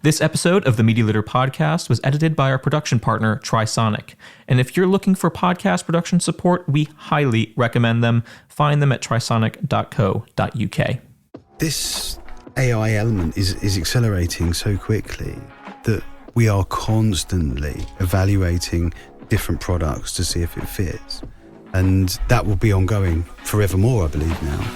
This episode of the Media Leader podcast was edited by our production partner, Trisonic. And if you're looking for podcast production support, we highly recommend them. Find them at trisonic.co.uk. This AI element is accelerating so quickly that we are constantly evaluating different products to see if it fits. And that will be ongoing forevermore, I believe now.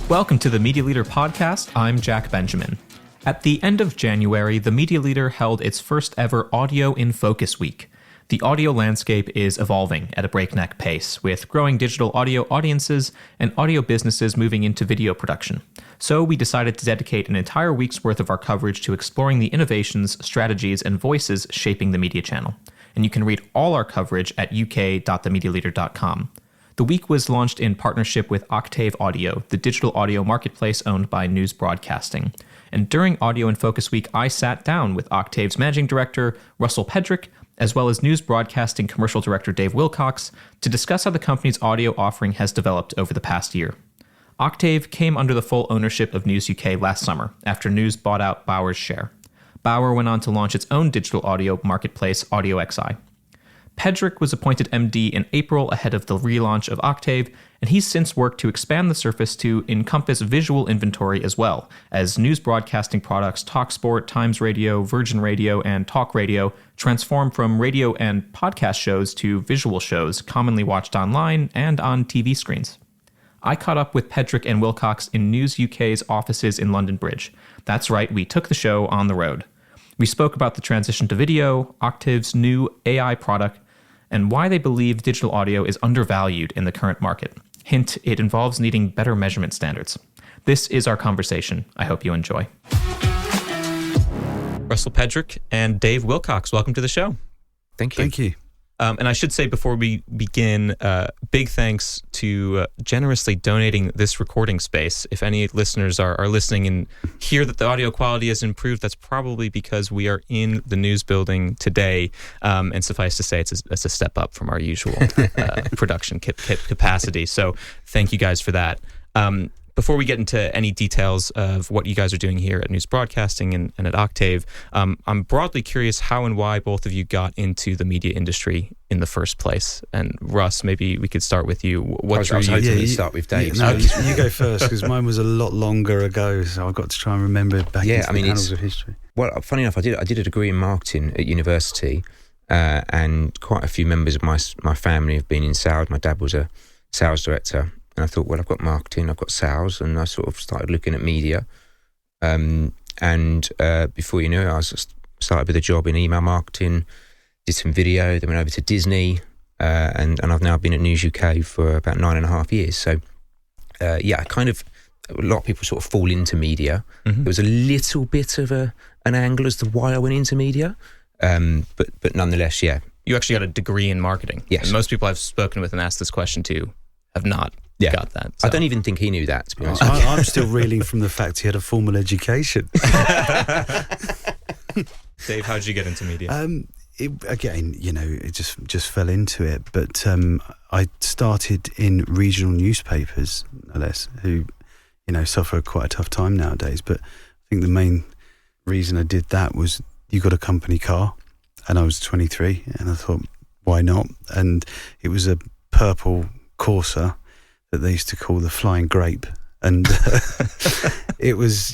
Welcome to the Media Leader podcast. I'm Jack Benjamin. At the end of January, the Media Leader held its first ever Audio in Focus Week. The audio landscape is evolving at a breakneck pace, with growing digital audio audiences and audio businesses moving into video production. So we decided to dedicate an entire week's worth of our coverage to exploring the innovations, strategies, and voices shaping the media channel. And you can read all our coverage at uk.themedialeader.com. The week was launched in partnership with Octave Audio, the digital audio marketplace owned by News Broadcasting. And during Audio in Focus Week, I sat down with Octave's managing director, Russell Pedrick, as well as News Broadcasting commercial director Dave Wilcox, to discuss how the company's audio offering has developed over the past year. Octave came under the full ownership of News UK last summer, after News bought out Bauer's share. Bauer went on to launch its own digital audio marketplace, AudioXi. Pedrick was appointed MD in April ahead of the relaunch of Octave, and he's since worked to expand the surface to encompass visual inventory as well, as news broadcasting products TalkSport, Times Radio, Virgin Radio, and Talk Radio transform from radio and podcast shows to visual shows commonly watched online and on TV screens. I caught up with Pedrick and Wilcox in News UK's offices in London Bridge. That's right, we took the show on the road. We spoke about the transition to video, Octave's new AI product, and why they believe digital audio is undervalued in the current market. Hint, it involves needing better measurement standards. This is our conversation. I hope you enjoy. Russell Pedrick and Dave Wilcox, welcome to the show. Thank you. Thank you. And I should say before we begin, big thanks to generously donating this recording space. If any listeners are listening and hear that the audio quality has improved, that's probably because we are in the news building today. And suffice to say, it's a step up from our usual production capacity. So thank you guys for that. Before we get into any details of what you guys are doing here at News Broadcasting and at Octave, I'm broadly curious how and why both of you got into the media industry in the first place. And Russ, maybe we could start with you. I was hoping you'd start with Dave. You go first, because mine was a lot longer ago, so I've got to try and remember back into the annals of history. Well, funny enough, I did a degree in marketing at university, and quite a few members of my family have been in sales. My dad was a sales director. And I thought, well, I've got marketing, I've got sales, and I sort of started looking at media. And before you knew it, I was started with a job in email marketing, did some video, then went over to Disney, and I've now been at News UK for about 9.5 years. So, a lot of people sort of fall into media. Mm-hmm. There was a little bit of an angle as to why I went into media, but nonetheless, yeah. You actually got a degree in marketing. Yes. And most people I've spoken with and asked this question to have not. Yeah. Got that. So. I don't even think he knew that, to be honest. I'm still reeling from the fact he had a formal education. Dave, how did you get into media? It just fell into it. But I started in regional newspapers, no less, who, suffer quite a tough time nowadays. But I think the main reason I did that was you got a company car, and I was 23, and I thought, why not? And it was a purple Corsa that they used to call the Flying Grape, and it was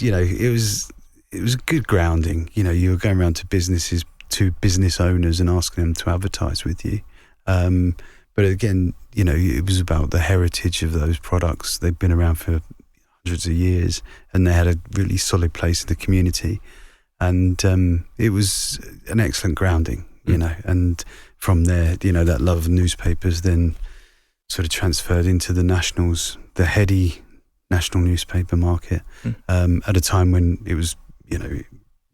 good grounding. You were going around to businesses, to business owners, and asking them to advertise with you. But again, it was about the heritage of those products. They've been around for hundreds of years, and they had a really solid place in the community. And it was an excellent grounding, And from there, that love of newspapers then sort of transferred into the heady national newspaper market at a time when it was,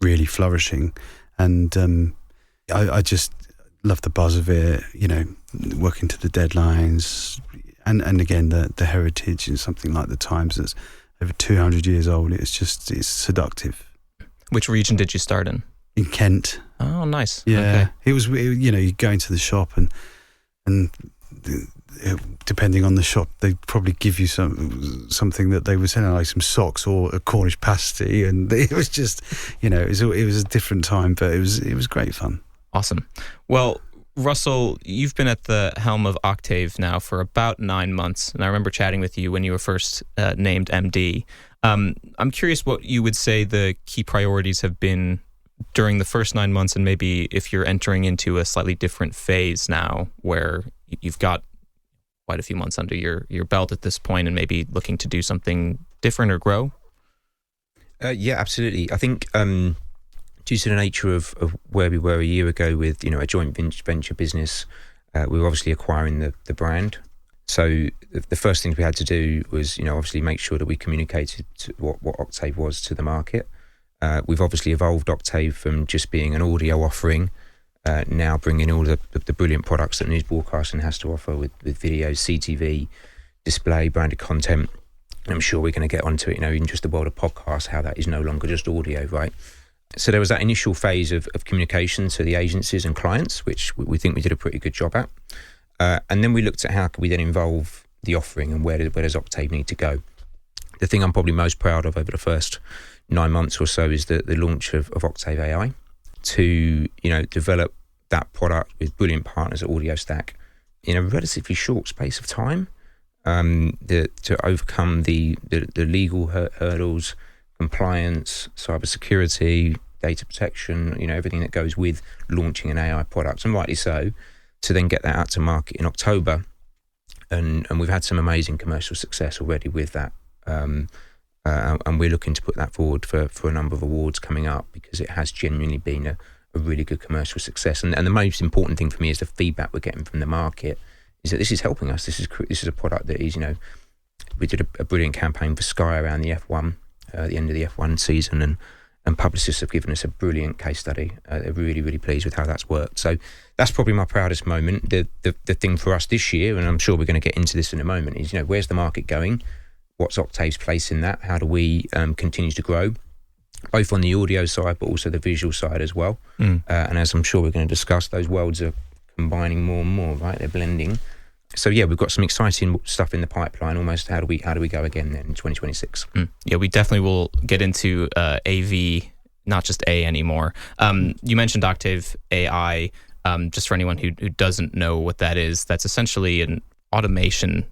really flourishing. And I just loved the buzz of it, working to the deadlines. And again, the heritage in something like the Times that's over 200 years old. It's seductive. Which region did you start in? In Kent. Oh, nice. Yeah. Okay. It was, you go into the shop and depending on the shop, they'd probably give you something that they were selling, like some socks or a Cornish pasty, and it was just, it was a different time, but it was great fun. Awesome. Well, Russell, you've been at the helm of Octave now for about 9 months, and I remember chatting with you when you were first named MD. I'm curious what you would say the key priorities have been during the first 9 months, and maybe if you're entering into a slightly different phase now where you've got quite a few months under your belt at this point and maybe looking to do something different or grow? Yeah, absolutely. I think due to the nature of where we were a year ago with, a joint venture business, we were obviously acquiring the brand. So the first thing we had to do was, obviously make sure that we communicated what Octave was to the market. We've obviously evolved Octave from just being an audio offering, now bringing all the brilliant products that news broadcasting has to offer with video, CTV, display, branded content. And I'm sure we're going to get onto it, in just the world of podcasts, how that is no longer just audio, right? So there was that initial phase of communication to the agencies and clients, which we think we did a pretty good job at. And then we looked at how could we then involve the offering and where does Octave need to go. The thing I'm probably most proud of over the first 9 months or so is the launch of Octave AI to, develop that product with brilliant partners at AudioStack in a relatively short space of time, to overcome the legal hurdles, compliance, cybersecurity, data protection, everything that goes with launching an AI product, and rightly so, to then get that out to market in October. And we've had some amazing commercial success already with that. And we're looking to put that forward for a number of awards coming up, because it has genuinely been a really good commercial success. And the most important thing for me is the feedback we're getting from the market is that this is helping us. This is a product that is, we did a brilliant campaign for Sky around the F1, the end of the F1 season, and publicists have given us a brilliant case study. They're really, really pleased with how that's worked. So that's probably my proudest moment. The thing for us this year, and I'm sure we're going to get into this in a moment, is, where's the market going? What's Octave's place in that? How do we continue to grow, both on the audio side, but also the visual side as well? And as I'm sure we're going to discuss, those worlds are combining more and more, right? They're blending. So yeah, we've got some exciting stuff in the pipeline. Almost, how do we go again then in 2026? Yeah, we definitely will get into AV, not just A anymore. You mentioned Octave AI. Just for anyone who doesn't know what that is, that's essentially an automation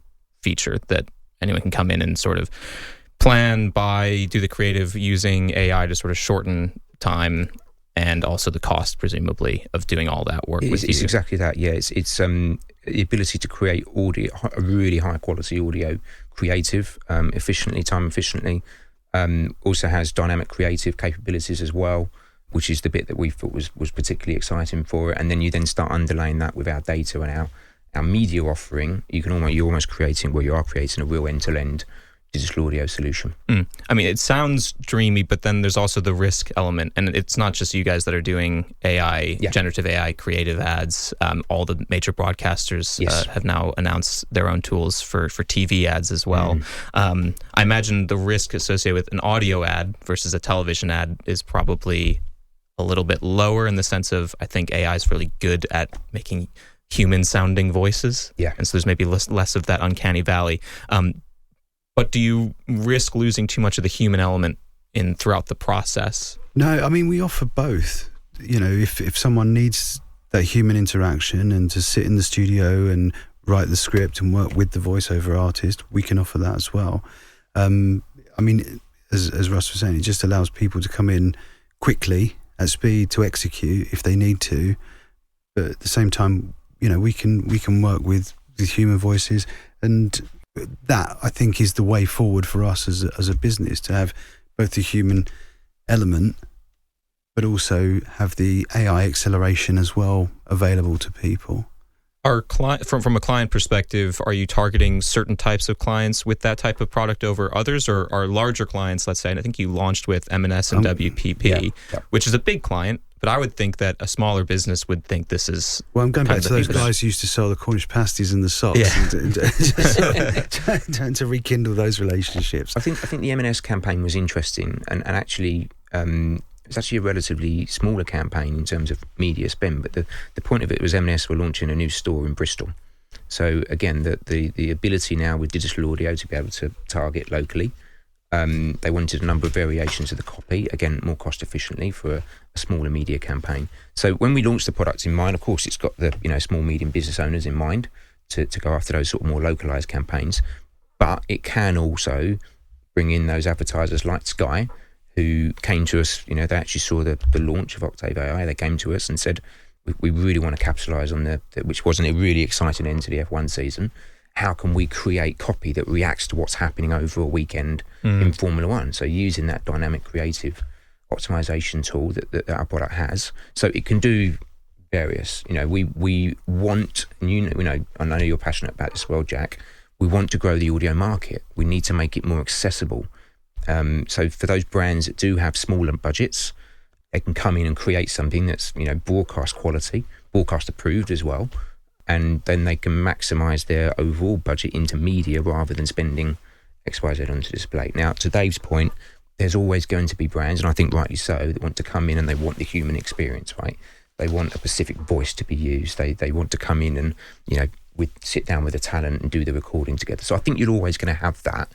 feature that anyone can come in and sort of plan, buy, do the creative using AI to sort of shorten time and also the cost, presumably, of doing all that work with you. It's exactly that, yeah. It's the ability to create audio, a really high quality audio, creative, time efficiently. Also has dynamic creative capabilities as well, which is the bit that we thought was particularly exciting for it. And then you then start underlaying that with our data and our media offering. You are creating a real end-to-end digital audio solution. I mean, it sounds dreamy, but then there's also the risk element, and it's not just you guys that are doing AI, generative AI creative ads. All the major broadcasters have now announced their own tools for TV ads as well. I imagine the risk associated with an audio ad versus a television ad is probably a little bit lower, in the sense of, I think AI is really good at making human sounding voices. Yeah. And so there's maybe less of that uncanny valley. But do you risk losing too much of the human element throughout the process? No, I mean, we offer both. If someone needs that human interaction and to sit in the studio and write the script and work with the voiceover artist, we can offer that as well. I mean, as Russ was saying, it just allows people to come in quickly at speed to execute if they need to. But at the same time, we can work with human voices, and that, I think, is the way forward for us as a business, to have both the human element but also have the AI acceleration as well available to people. From a client perspective, are you targeting certain types of clients with that type of product over others, or are larger clients, let's say, and I think you launched with M&S and WPP, which is a big client, but I would think that a smaller business would think this is... Well, I'm going back to those guys who used to sell the Cornish pasties and the socks, and to rekindle those relationships. I think the M&S campaign was interesting, and actually... it's actually a relatively smaller campaign in terms of media spend, but the point of it was M&S were launching a new store in Bristol. So again, the ability now with digital audio to be able to target locally. They wanted a number of variations of the copy, again, more cost efficiently for a smaller media campaign. So when we launched the product in mind, of course, it's got the small, medium business owners in mind to go after those sort of more localized campaigns. But it can also bring in those advertisers like Sky, who came to us, they actually saw the launch of Octave AI. They came to us and said, we really want to capitalize on which wasn't a really exciting end to the F1 season. How can we create copy that reacts to what's happening over a weekend in Formula One? So using that dynamic creative optimization tool that our product has, so it can do various. We want, I know you're passionate about this as well, Jack. We want to grow the audio market. We need to make it more accessible. So for those brands that do have smaller budgets, they can come in and create something that's broadcast quality, broadcast approved as well. And then they can maximise their overall budget into media rather than spending XYZ onto display. Now, to Dave's point, there's always going to be brands, and I think rightly so, that want to come in and they want the human experience, right? They want a specific voice to be used. They want to come in and, sit down with the talent and do the recording together. So I think you're always going to have that.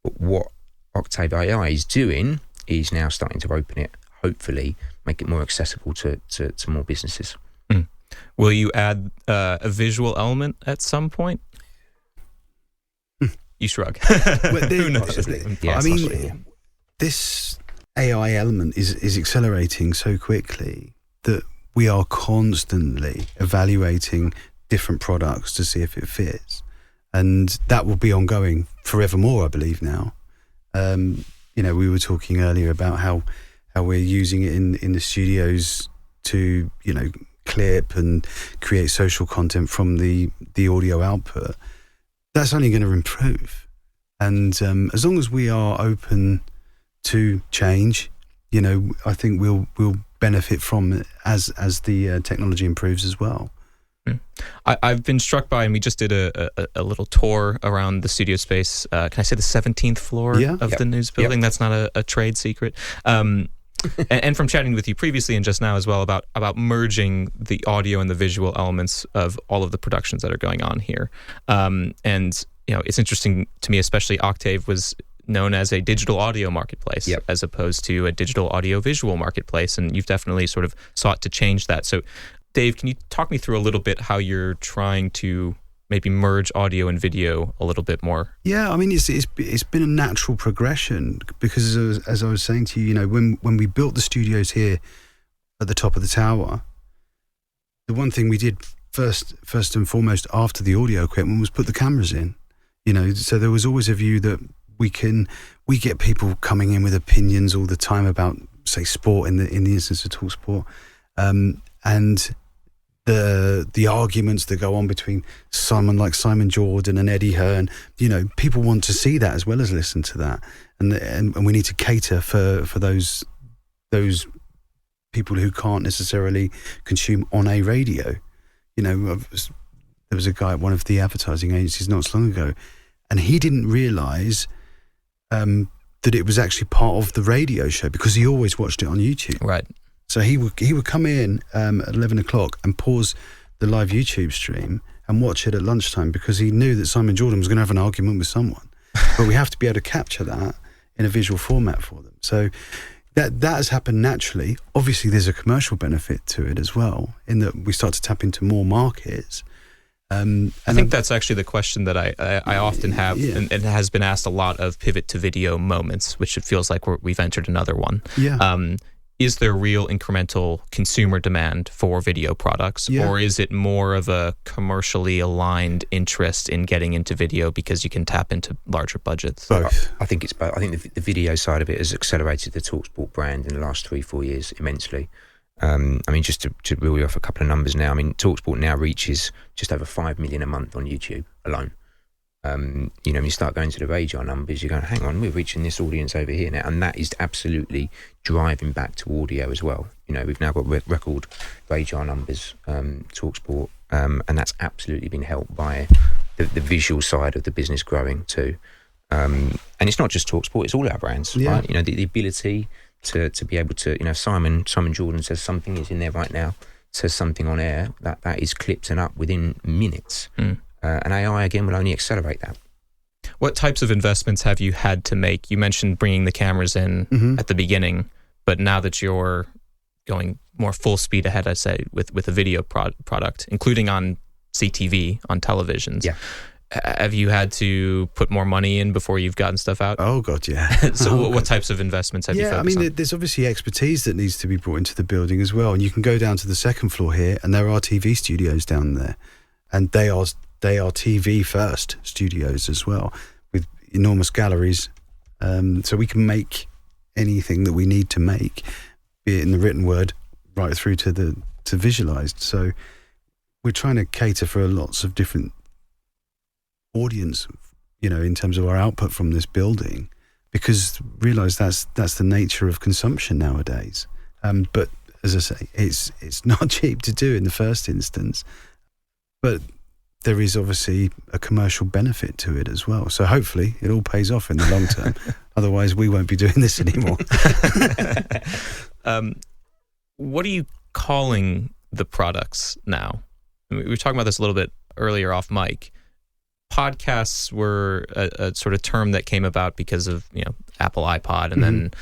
But what Octave AI is doing is now starting to open it, hopefully make it more accessible to more businesses. Will you add a visual element at some point? You shrug. Who knows? I mean, this AI element is accelerating so quickly that we are constantly evaluating different products to see if it fits. And that will be ongoing forevermore, I believe now. We were talking earlier about how we're using it in the studios to, clip and create social content from the audio output. That's only going to improve. And as long as we are open to change, I think we'll benefit from it as the technology improves as well. I've been struck by, and we just did a little tour around the studio space. Can I say the 17th floor of the news building? That's not a trade secret. And from chatting with you previously and just now as well about merging the audio and the visual elements of all of the productions that are going on here. And it's interesting to me, especially Octave was known as a digital audio marketplace as opposed to a digital audio visual marketplace. And you've definitely sort of sought to change that. So Dave, can you talk me through a little bit how you're trying to maybe merge audio and video a little bit more? Yeah, I mean, it's been a natural progression because as I was saying to you, when we built the studios here at the top of the tower, the one thing we did first and foremost after the audio equipment was put the cameras in. So there was always a view that we get people coming in with opinions all the time about, say, sport in the instance of TalkSport, and the arguments that go on between someone like Simon Jordan and Eddie Hearn. People want to see that as well as listen to that, and we need to cater for those people who can't necessarily consume on a radio. There was a guy at one of the advertising agencies not so long ago, and he didn't realise that it was actually part of the radio show because he always watched it on YouTube. Right. So he would come in at 11 o'clock and pause the live YouTube stream and watch it at lunchtime because he knew that Simon Jordan was going to have an argument with someone. But we have to be able to capture that in a visual format for them. So that has happened naturally. Obviously, there's a commercial benefit to it as well, in that we start to tap into more markets. I think that's actually the question that I often have, and it has been asked a lot of pivot to video moments, which it feels like we've entered another one. Yeah. Is there real incremental consumer demand for video products, or is it more of a commercially aligned interest in getting into video because you can tap into larger budgets? Both. I think it's both. I think the video side of it has accelerated the TalkSport brand in the last 3-4 years immensely. Just to reel you off a couple of numbers now. TalkSport now reaches just over 5 million a month on YouTube alone. When you start going to the radar numbers, you're going, hang on, we're reaching this audience over here now, and that is absolutely driving back to audio as well. We've now got record radar numbers, TalkSport, and that's absolutely been helped by the visual side of the business growing too. And it's not just TalkSport; it's all our brands, right? The ability to be able to, Simon Jordan says something is in there right now, says something on air that is clipped and up within minutes. And AI, again, will only accelerate that. What types of investments have you had to make? You mentioned bringing the cameras in at the beginning, but now that you're going more full speed ahead, I'd say, with a video product, including on CTV, on televisions. Yeah. Have you had to put more money in before you've gotten stuff out? Oh, God, yeah. So what types of investments have you focused on? There's obviously expertise that needs to be brought into the building as well. And you can go down to the second floor here, and there are TV studios down there. And they are TV first studios as well, with enormous galleries. So we can make anything that we need to make, be it in the written word, right through to visualized. So we're trying to cater for lots of different audience, in terms of our output from this building, because realize that's the nature of consumption nowadays. But as I say, it's not cheap to do in the first instance, but there is obviously a commercial benefit to it as well. So hopefully it all pays off in the long term. Otherwise we won't be doing this anymore. What are you calling the products now? We were talking about this a little bit earlier off mic. Podcasts were a sort of term that came about because of Apple iPod, and then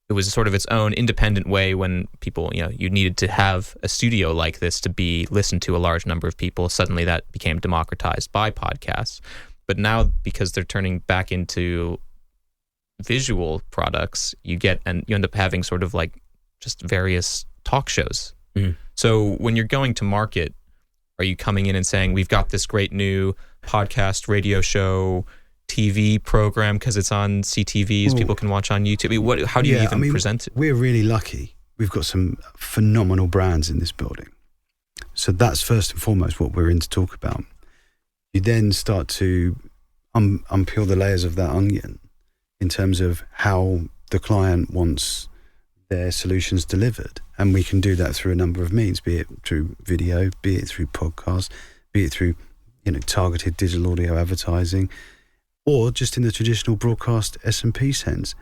it was sort of its own independent way when people you needed to have a studio like this to be listened to a large number of people. Suddenly that became democratized by podcasts, but now because they're turning back into visual products, you end up having sort of like just various talk shows. So when you're going to market, are you coming in and saying, we've got this great new podcast, radio show, TV program because it's on CTVs, people can watch on YouTube? How do you present it? We're really lucky. We've got some phenomenal brands in this building. So that's first and foremost what we're in to talk about. You then start to unpeel the layers of that onion in terms of how the client wants their solutions delivered. And we can do that through a number of means, be it through video, be it through podcasts, be it through targeted digital audio advertising, or just in the traditional broadcast S&P sense.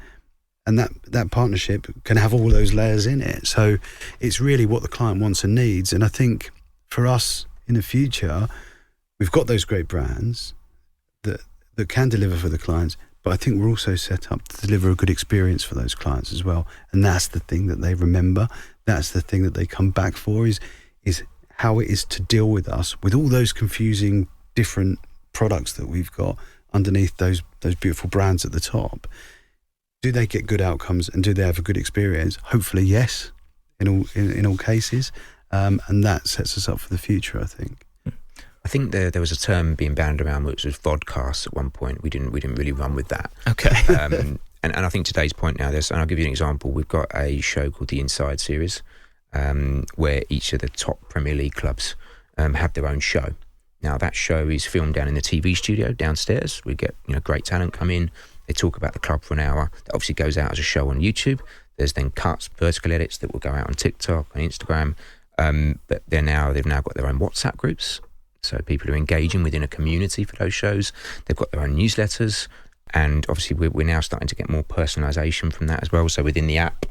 And that partnership can have all those layers in it. So it's really what the client wants and needs. And I think for us in the future, we've got those great brands that can deliver for the clients, but I think we're also set up to deliver a good experience for those clients as well. And that's the thing that they remember. That's the thing that they come back for, is how it is to deal with us, with all those confusing different products that we've got underneath those beautiful brands at the top. Do they get good outcomes and do they have a good experience? Hopefully, yes, in all cases. And that sets us up for the future, I think. I think there was a term being bandied around which was vodcast at one point. We didn't really run with that. Okay. And I think today's point now, and I'll give you an example. We've got a show called the Inside Series, where each of the top Premier League clubs have their own show. Now that show is filmed down in the TV studio downstairs. We get great talent come in. They talk about the club for an hour. That obviously goes out as a show on YouTube. There's then cuts, vertical edits that will go out on TikTok and Instagram. But they've now got their own WhatsApp groups. So people are engaging within a community for those shows. They've got their own newsletters. And obviously we're now starting to get more personalisation from that as well. So within the app,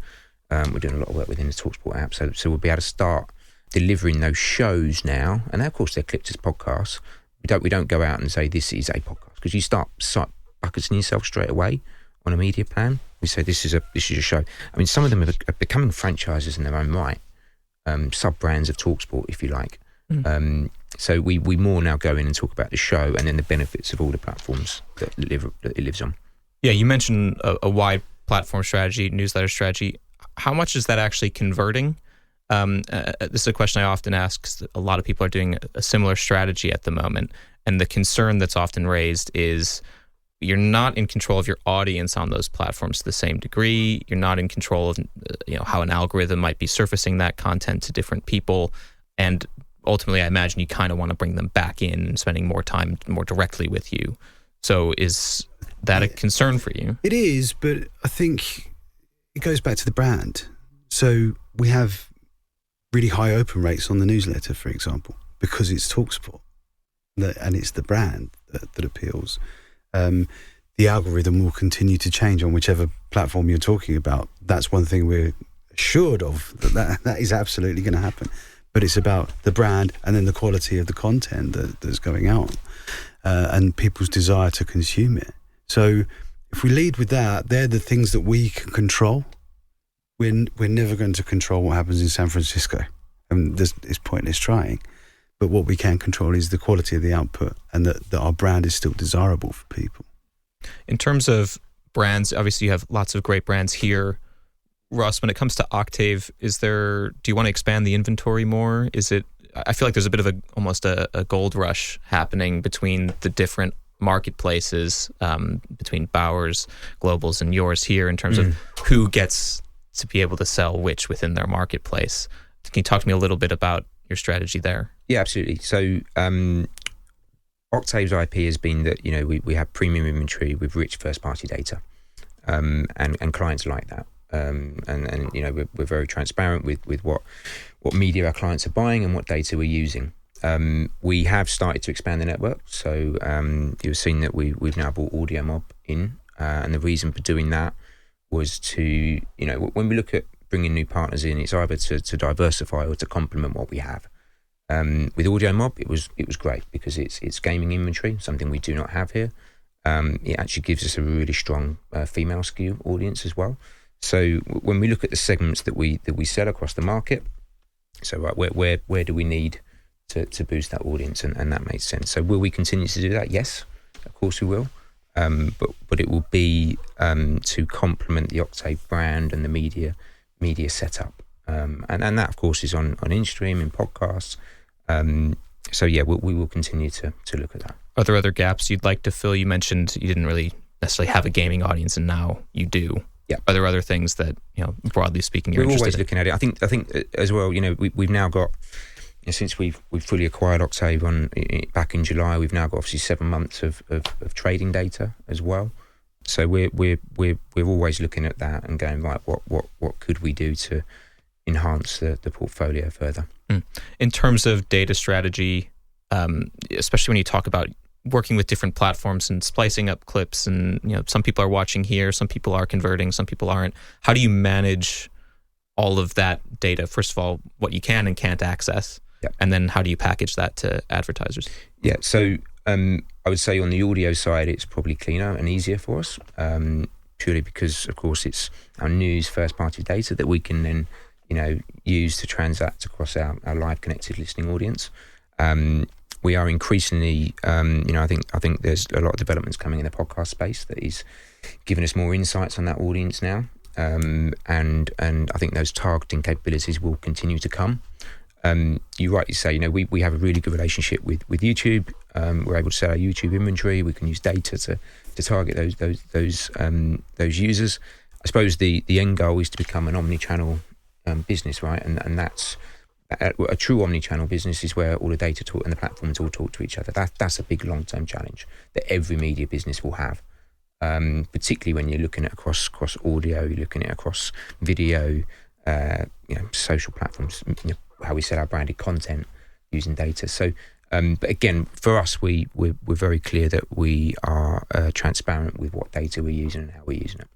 we're doing a lot of work within the TalkSport app. So we'll be able to start delivering those shows now. And of course they're clipped as podcasts. We don't go out and say this is a podcast, because you start bucketing yourself straight away on a media plan. We say this is a show. I mean, some of them are becoming franchises in their own right, sub-brands of TalkSport, if you like. So we more now go in and talk about the show and then the benefits of all the platforms that it lives on. Yeah, you mentioned a wide platform strategy, newsletter strategy. How much is that actually converting? This is a question I often ask, because a lot of people are doing a similar strategy at the moment. And the concern that's often raised is you're not in control of your audience on those platforms to the same degree. You're not in control of how an algorithm might be surfacing that content to different people. And ultimately, I imagine you kind of want to bring them back in and spending more time more directly with you. So is that a concern for you? It is, but I think it goes back to the brand. So we have really high open rates on the newsletter, for example, because it's TalkSport and it's the brand that appeals. The algorithm will continue to change on whichever platform you're talking about. That's one thing we're assured of, that is absolutely going to happen. but it's about the brand and then the quality of the content that's going out, and people's desire to consume it. So if we lead with that, they're the things that we can control. We're never going to control what happens in San Francisco, and it's pointless trying. But what we can control is the quality of the output, and that our brand is still desirable for people. In terms of brands, obviously you have lots of great brands here. Russ, when it comes to Octave, do you want to expand the inventory more? I feel like there's a bit of almost a gold rush happening between the different marketplaces, between Bauer's, Global's, and yours here in terms of who gets to be able to sell which within their marketplace. Can you talk to me a little bit about your strategy there? Yeah, absolutely. So Octave's IP has been that, we have premium inventory with rich first-party data, and clients like that. And we're very transparent with what media our clients are buying and what data we're using. We have started to expand the network. So you've seen that we've now brought AudioMob in, and the reason for doing that was to, when we look at bringing new partners in, it's either to diversify or to complement what we have. With AudioMob, it was great because it's gaming inventory, something we do not have here. It actually gives us a really strong female skew audience as well. So when we look at the segments that we sell across the market, so right, where do we need to boost that audience, and that makes sense. So will we continue to do that? Yes, of course we will. But it will be to complement the Octave brand and the media setup, and that of course is on InStream, in podcasts. So yeah, we will continue to look at that. Are there other gaps you'd like to fill? You mentioned you didn't really necessarily have a gaming audience, and now you do. Yeah. Are there other things that, broadly speaking, you're interested in? We're always looking at it. I think as well, we've now got, since we've fully acquired Octave back in July, we've now got obviously 7 months of trading data as well. So we're always looking at that and going, right, what could we do to enhance the portfolio further? In terms of data strategy, especially when you talk about working with different platforms and splicing up clips, and some people are watching here, some people are converting, some people aren't. How do you manage all of that data? First of all, what you can and can't access, and then how do you package that to advertisers? Yeah, so I would say on the audio side, it's probably cleaner and easier for us, purely because, of course, it's our news first-party data that we can then use to transact across our live connected listening audience. We are increasingly, I think there's a lot of developments coming in the podcast space that is giving us more insights on that audience now, and I think those targeting capabilities will continue to come. You rightly say, we have a really good relationship with YouTube. We're able to sell our YouTube inventory. We can use data to target those users. I suppose the end goal is to become an omnichannel business, right? And that's a true omnichannel business is where all the data and the platforms all talk to each other. That's a big long-term challenge that every media business will have, particularly when you're looking at across audio, you're looking at across video, social platforms, how we sell our branded content using data. So, but again, for us, we're very clear that we are transparent with what data we're using and how we're using it.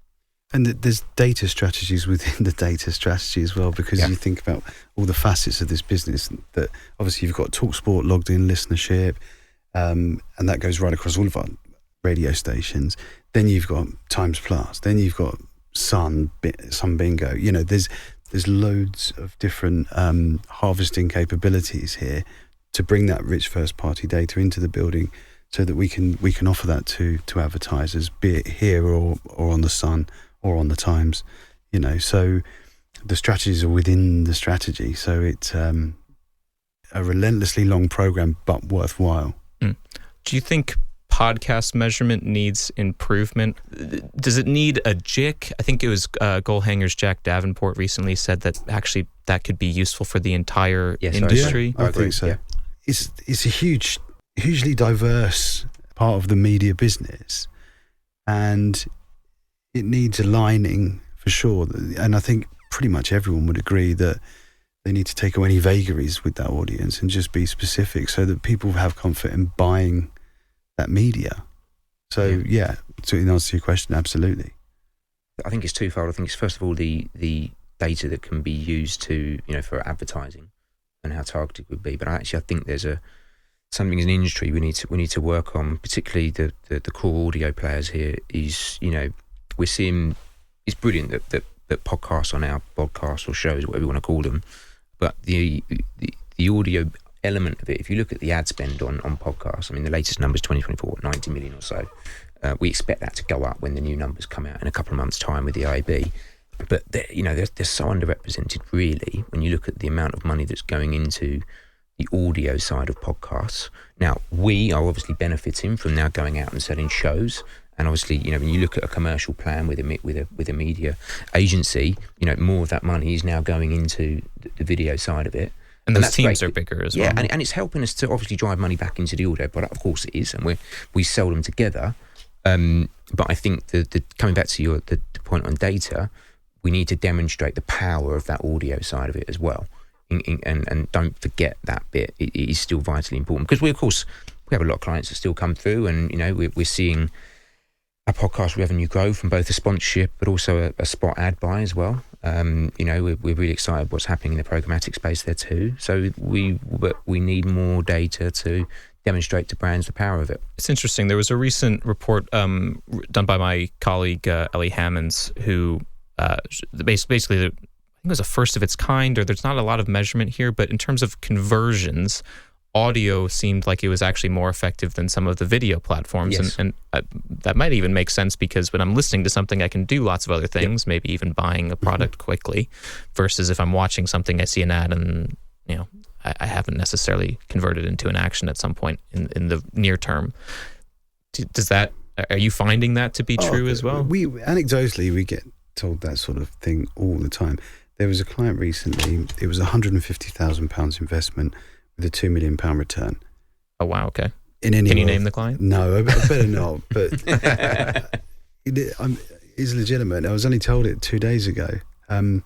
And there's data strategies within the data strategy as well, because you think about all the facets of this business. That obviously you've got TalkSport logged in listenership, and that goes right across all of our radio stations. Then you've got Times Plus. Then you've got Sun Bingo. There's loads of different harvesting capabilities here to bring that rich first-party data into the building, so that we can offer that to advertisers, be it here or on the Sun or on the Times, so the strategies are within the strategy. So it's a relentlessly long program, but worthwhile. Do you think podcast measurement needs improvement? Does it need a JIC? I think it was Goalhanger's Jack Davenport recently said that actually that could be useful for the entire industry. I think so. Yeah. It's a hugely diverse part of the media business, and it needs aligning for sure. And I think pretty much everyone would agree that they need to take away any vagaries with that audience and just be specific, so that people have comfort in buying that media. So to answer your question, absolutely. I think it's twofold. I think it's first of all the data that can be used to for advertising. and how targeted it would be. But I think there's something as an industry we need to work on, particularly the core audio players here. Is, we're seeing, it's brilliant that podcasts are now podcasts or shows, whatever you want to call them, but the audio element of it, if you look at the ad spend on podcasts, I mean, the latest numbers 2024, 90 million or so. We expect that to go up when the new numbers come out in a couple of months' time with the IAB. But they're so underrepresented, really, when you look at the amount of money that's going into the audio side of podcasts. Now, we are obviously benefiting from now going out and selling shows. And obviously, when you look at a commercial plan with a media agency, more of that money is now going into the video side of it. And those teams are bigger as well. Yeah, and it's helping us to obviously drive money back into the audio product. Of course it is, and we sell them together. But I think the coming back to the point on data, we need to demonstrate the power of that audio side of it as well. And don't forget that bit. It is still vitally important, because we have a lot of clients that still come through, and we're seeing our podcast revenue grow from both a sponsorship but also a spot ad buy as well. We're really excited what's happening in the programmatic space there too. So we need more data to demonstrate to brands the power of it. It's interesting. There was a recent report done by my colleague Ellie Hammonds, who basically I think it was a first of its kind, or there's not a lot of measurement here, but in terms of conversions, audio seemed like it was actually more effective than some of the video platforms. Yes. And that might even make sense, because when I'm listening to something, I can do lots of other things, maybe even buying a product quickly, versus if I'm watching something, I see an ad and, I haven't necessarily converted into an action at some point in the near term. Are you finding that to be true as well? Anecdotally, we get told that sort of thing all the time. There was a client recently, it was £150,000 investment with a £2 million return. Oh, wow, okay. Can you name the client? No, I better not, but it's legitimate. I was only told it 2 days ago. And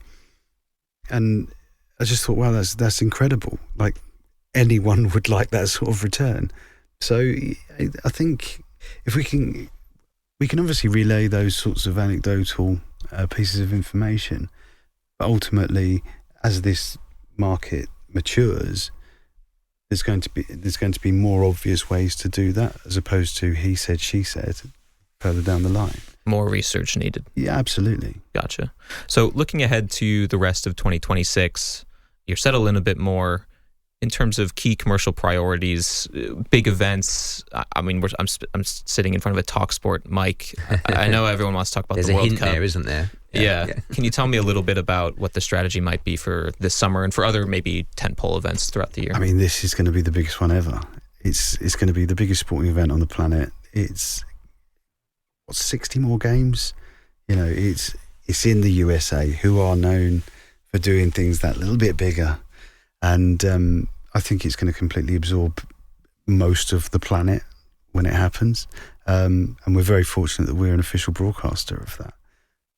I just thought, wow, that's incredible. Like, anyone would like that sort of return. So I think if we can obviously relay those sorts of anecdotal pieces of information, but ultimately, as this market matures, there's going to be more obvious ways to do that, as opposed to he said, she said, further down the line. More research needed. Yeah, absolutely. Gotcha. So looking ahead to the rest of 2026, you're settled in a bit more in terms of key commercial priorities, big events. I mean, I'm sitting in front of a TalkSport mic. I know everyone wants to talk about the World Cup. There's a hint there, isn't there? Yeah. Can you tell me a little bit about what the strategy might be for this summer and for other maybe tentpole events throughout the year? I mean, this is going to be the biggest one ever. It's going to be the biggest sporting event on the planet. It's 60 more games. It's in the USA, who are known for doing things that little bit bigger, and I think it's going to completely absorb most of the planet when it happens. And we're very fortunate that we're an official broadcaster of that.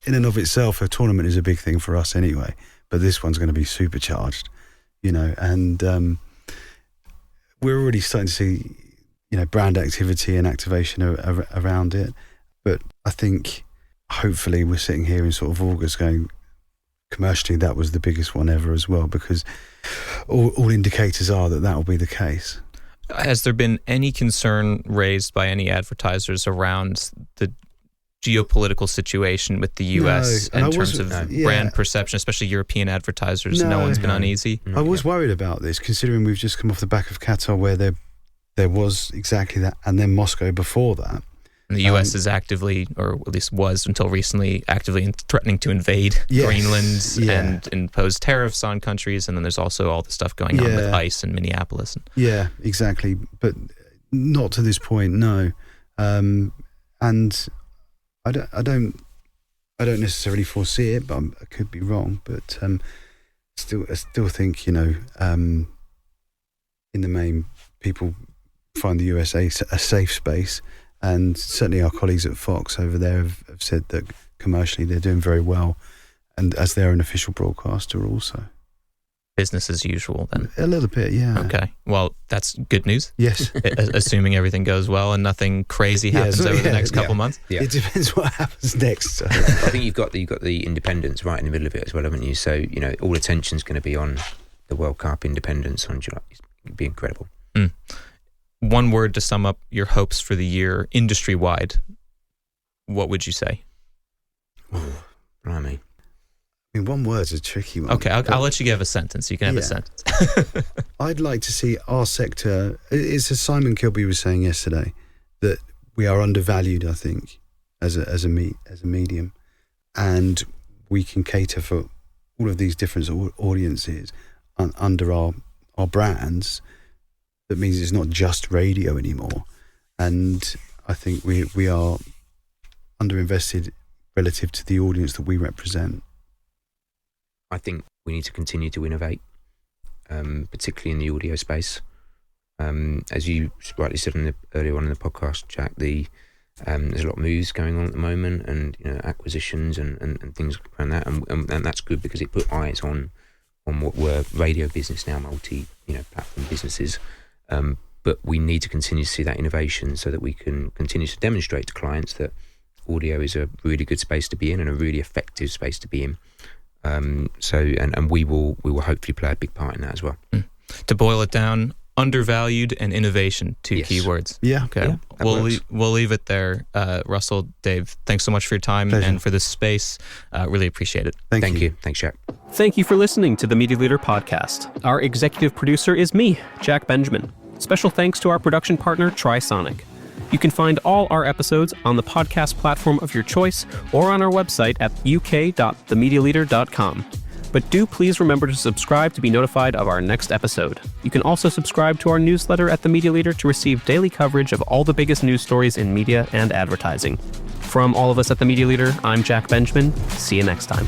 In and of itself, a tournament is a big thing for us anyway, but this one's going to be supercharged, and we're already starting to see, brand activity and activation around it. But I think hopefully we're sitting here in sort of August going, commercially that was the biggest one ever as well, because all indicators are that will be the case. Has there been any concern raised by any advertisers around the geopolitical situation with the US in terms of brand perception, especially European advertisers? No one's been uneasy? I was worried about this, considering we've just come off the back of Qatar, where there was exactly that, and then Moscow before that. And the US is actively, or at least was until recently, actively threatening to invade Greenland and impose tariffs on countries. And then there's also all the stuff going on with ICE in Minneapolis. Yeah, exactly. But not to this point, no. And I don't necessarily foresee it, but I could be wrong. But I still think, in the main, people find the USA a safe space. And certainly our colleagues at Fox over there have said that commercially they're doing very well, and as they're an official broadcaster also. Business as usual then? A little bit, yeah. Okay. Well, that's good news. Yes. Assuming everything goes well and nothing crazy happens over the next couple months. Yeah. It depends what happens next. So. I think you've got the independents right in the middle of it as well, haven't you? So, all attention's going to be on the World Cup, independence on July. It'd be incredible. One word to sum up your hopes for the year industry-wide, what would you say? Oh, blimey. I mean, one word's a tricky one. Okay, I'll let you give a sentence. You can have a sentence. I'd like to see our sector, it's as Simon Kilby was saying yesterday, that we are undervalued, I think, as a medium. And we can cater for all of these different audiences under our brands. That means it's not just radio anymore. And I think we are underinvested relative to the audience that we represent. I think we need to continue to innovate, particularly in the audio space. As you rightly said earlier on in the podcast, Jack, there's a lot of moves going on at the moment, and acquisitions and things around that, and that's good because it put eyes on what were radio business, now platform businesses. But we need to continue to see that innovation so that we can continue to demonstrate to clients that audio is a really good space to be in and a really effective space to be in. And we will hopefully play a big part in that as well. To boil it down, undervalued and innovation, two keywords. Yeah. Okay. Yeah, we'll leave it there. Russell, Dave, thanks so much for your time. Pleasure. And for this space. Really appreciate it. Thank you. Thanks, Jack. Thank you for listening to the Media Leader podcast. Our executive producer is me, Jack Benjamin. Special thanks to our production partner, Trisonic. You can find all our episodes on the podcast platform of your choice or on our website at uk.themedialeader.com. But do please remember to subscribe to be notified of our next episode. You can also subscribe to our newsletter at The Media Leader to receive daily coverage of all the biggest news stories in media and advertising. From all of us at The Media Leader, I'm Jack Benjamin. See you next time.